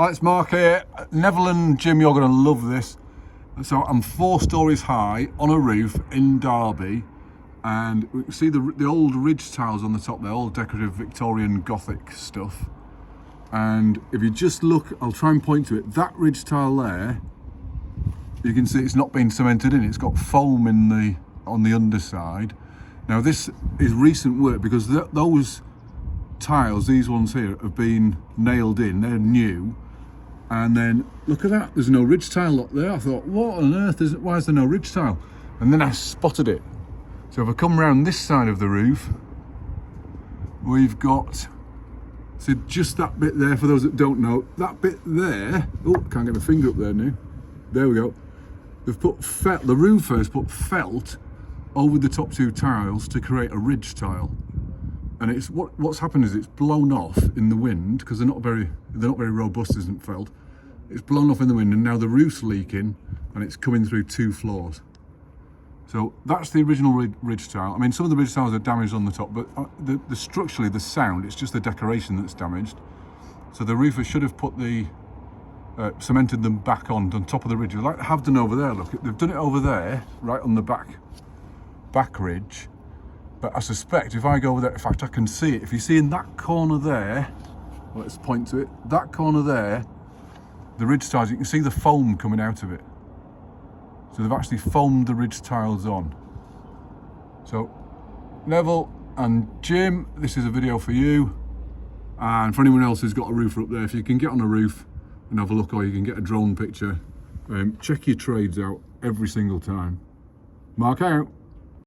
Hi, it's Mark here. Neville and Jim, you're going to love this. So I'm 4 stories high on a roof in Derby, and we can see the old ridge tiles on the top there, all decorative Victorian Gothic stuff. And if you just look, I'll try and point to it, that ridge tile there, you can see it's not been cemented in, it's got foam on the underside. Now this is recent work because those tiles, these ones here, have been nailed in, they're new. And then look at that, there's no ridge tile up there. I thought, what on earth why is there no ridge tile? And then I spotted it. So if I come around this side of the roof, we've got, so just that bit there, for those that don't know, that bit there, oh, can't get my finger up there now. There we go. They've put felt, the roofers put felt over the top 2 tiles to create a ridge tile. And it's what's happened is it's blown off in the wind because they're not very robust, isn't felt. It's blown off in the wind, and now the roof's leaking and it's coming through 2 floors. So that's the original ridge tile. I mean, some of the ridge tiles are damaged on the top, but the structurally, the sound, it's just the decoration that's damaged. So the roofer should have put the cemented them back on top of the ridge, like they have done over there. Look, they've done it over there, right on the back ridge. But I suspect if I go over there, in fact I can see it, if you see in that corner there, let's point to it, that corner there, the ridge tiles, you can see the foam coming out of it. So they've actually foamed the ridge tiles on. So Neville and Jim, this is a video for you. And for anyone else who's got a roofer up there, if you can get on a roof and have a look, or you can get a drone picture, check your trades out every single time. Mark out.